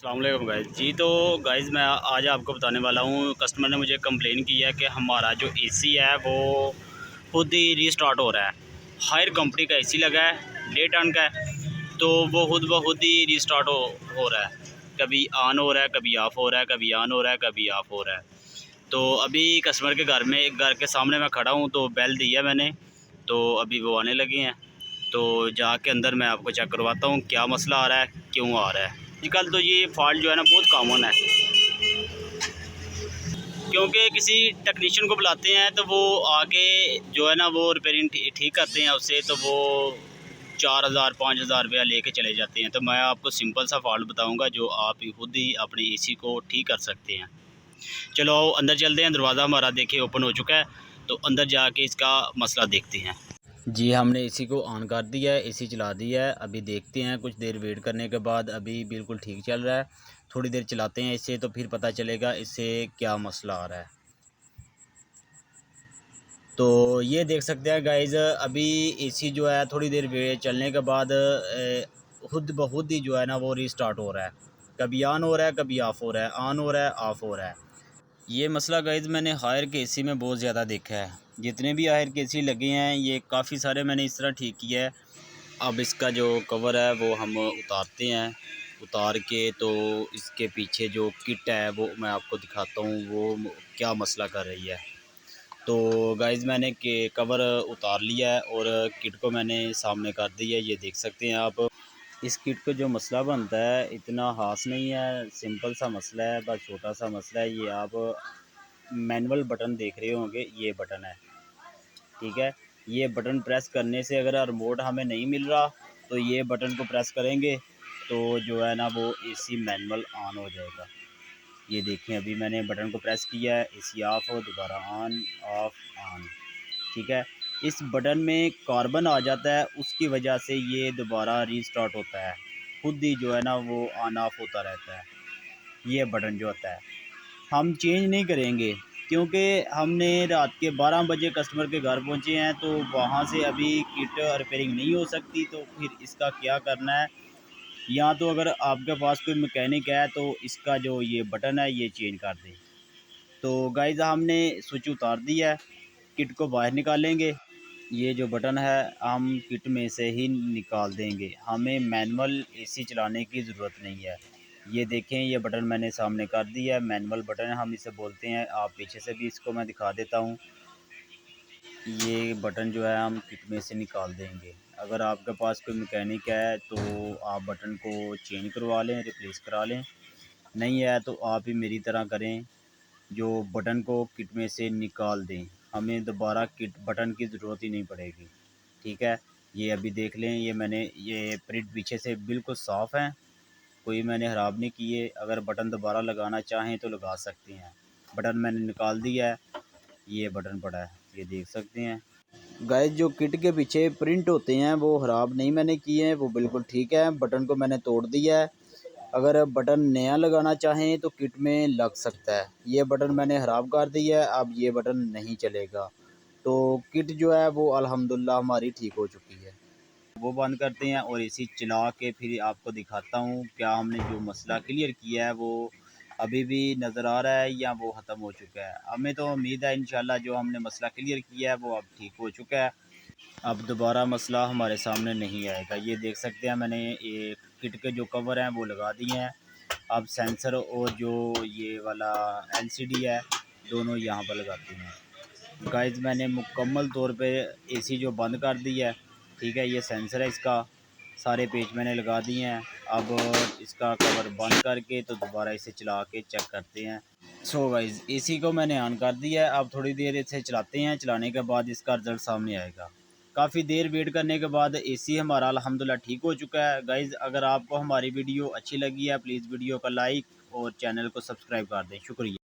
अस्सलाम वालेकुम गाइज़ जी। तो गाइज़ मैं आज आपको बताने वाला हूँ, कस्टमर ने मुझे कंप्लेन की है कि हमारा जो एसी है वो खुद ही रीस्टार्ट हो रहा है। हायर कंपनी का एसी लगा है, 1.5 टन का है, तो वो खुद ब खुद ही रीस्टार्ट हो रहा है। कभी ऑन हो रहा है, कभी ऑफ़ हो रहा है, कभी ऑन हो रहा है, कभी ऑफ़ हो रहा है। तो अभी कस्टमर के घर के सामने मैं खड़ा हूँ, तो बेल दी है मैंने, तो अभी वो आने लगे हैं। तो जाके अंदर मैं आपको चेक करवाता हूँ क्या मसला आ रहा है, क्यों आ रहा है। आजकल तो ये फॉल्ट जो है ना बहुत कॉमन है, क्योंकि किसी टेक्नीशियन को बुलाते हैं तो वो आके जो है ना वो रिपेयरिंग ठीक करते हैं उससे, तो वो 4,000-5,000 रुपया लेके चले जाते हैं। तो मैं आपको सिंपल सा फॉल्ट बताऊंगा जो आप खुद ही अपने एसी को ठीक कर सकते हैं। चलो आओ अंदर चलते हैं। दरवाज़ा हमारा देखिए ओपन हो चुका है, तो अंदर जाके इसका मसला देखते हैं। जी, हमने एसी को ऑन कर दिया है, एसी चला दिया है। अभी देखते हैं, कुछ देर वेट करने के बाद अभी बिल्कुल ठीक चल रहा है। थोड़ी देर चलाते हैं इससे, तो फिर पता चलेगा इससे क्या मसला आ रहा है। तो ये देख सकते हैं गाइज़, अभी एसी जो है थोड़ी देर वेट चलने के बाद खुद ब खुद ही जो है ना वो रीस्टार्ट हो रहा है। कभी ऑन हो रहा है, कभी ऑफ़ हो रहा है, ऑन हो रहा है, ऑफ़ हो रहा है। ये मसला गाइज़ मैंने हायर के एसी में बहुत ज़्यादा देखा है। जितने भी हायर के एसी लगे हैं, ये काफ़ी सारे मैंने इस तरह ठीक किया है। अब इसका जो कवर है वो हम उतारते हैं। उतार के तो इसके पीछे जो किट है वो मैं आपको दिखाता हूँ वो क्या मसला कर रही है। तो गाइज़ मैंने के कवर उतार लिया है और किट को मैंने सामने कर दिया है, ये देख सकते हैं आप। इस किट को जो मसला बनता है इतना ख़ास नहीं है, सिंपल सा मसला है, बस छोटा सा मसला है। ये आप मैनुअल बटन देख रहे होंगे, ये बटन है, ठीक है। ये बटन प्रेस करने से अगर रिमोट हमें नहीं मिल रहा तो ये बटन को प्रेस करेंगे तो जो है ना वो एसी मैनुअल ऑन हो जाएगा। ये देखें, अभी मैंने बटन को प्रेस किया है, एसी ऑफ हो, दोबारा ऑन, ऑफ, ऑन, ठीक है। इस बटन में कार्बन आ जाता है, उसकी वजह से ये दोबारा रीस्टार्ट होता है, खुद ही जो है ना वो ऑन ऑफ होता रहता है। ये बटन जो होता है हम चेंज नहीं करेंगे, क्योंकि हमने रात के 12 बजे कस्टमर के घर पहुंचे हैं, तो वहां से अभी किट रिपेयरिंग नहीं हो सकती। तो फिर इसका क्या करना है, या तो अगर आपके पास कोई मैकेनिक है तो इसका जो ये बटन है ये चेंज कर दें। तो गाइज़ हमने स्विच उतार दिया है, किट को बाहर निकालेंगे। ये जो बटन है हम किट में से ही निकाल देंगे, हमें मैनुअल एसी चलाने की ज़रूरत नहीं है। ये देखें, ये बटन मैंने सामने कर दिया है, मैनुअल बटन है, हम इसे बोलते हैं। आप पीछे से भी इसको मैं दिखा देता हूँ। ये बटन जो है हम किट में से निकाल देंगे। अगर आपके पास कोई मैकेनिक है तो आप बटन को चेंज करवा लें, रिप्लेस करा लें। नहीं है तो आप ही मेरी तरह करें, जो बटन को किट में से निकाल दें, हमें दोबारा किट बटन की ज़रूरत ही नहीं पड़ेगी, ठीक है। ये अभी देख लें, ये मैंने ये प्रिंट पीछे से बिल्कुल साफ़ है, कोई मैंने ख़राब नहीं किए। अगर बटन दोबारा लगाना चाहें तो लगा सकते हैं। बटन मैंने निकाल दिया है, ये बटन पड़ा है, ये देख सकते हैं। गाइस, जो किट के पीछे प्रिंट होते हैं वो ख़राब नहीं मैंने किए हैं, वो बिल्कुल ठीक है। बटन को मैंने तोड़ दिया है। अगर बटन नया लगाना चाहें तो किट में लग सकता है। ये बटन मैंने ख़राब कर दिया है, अब ये बटन नहीं चलेगा। तो किट जो है वो अल्हम्दुलिल्लाह हमारी ठीक हो चुकी है। वो बंद करते हैं और इसी चला के फिर आपको दिखाता हूँ क्या हमने जो मसला क्लियर किया है वो अभी भी नज़र आ रहा है या वो ख़त्म हो चुका है। हमें तो उम्मीद है इंशाल्लाह जो हमने मसला क्लियर किया है वो अब ठीक हो चुका है। अब दोबारा मसला हमारे सामने नहीं आएगा। ये देख सकते हैं, मैंने ये किट के जो कवर हैं वो लगा दिए हैं। अब सेंसर और जो ये वाला एलसीडी है दोनों यहाँ पर लगाते हैं। गाइस, मैंने मुकम्मल तौर पे एसी जो बंद कर दिया है, ठीक है। ये सेंसर है, इसका सारे पेच मैंने लगा दिए हैं। अब इसका कवर बंद करके तो दोबारा इसे चला के चेक करते हैं। सो गाइस, एसी को मैंने ऑन कर दिया है, अब थोड़ी देर इसे चलाते हैं। चलाने के बाद इसका रिज़ल्ट सामने आएगा। काफ़ी देर वेट करने के बाद एसी हमारा अल्हम्दुलिल्लाह ठीक हो चुका है। गाइस, अगर आपको हमारी वीडियो अच्छी लगी है प्लीज़ वीडियो को लाइक और चैनल को सब्सक्राइब कर दें। शुक्रिया।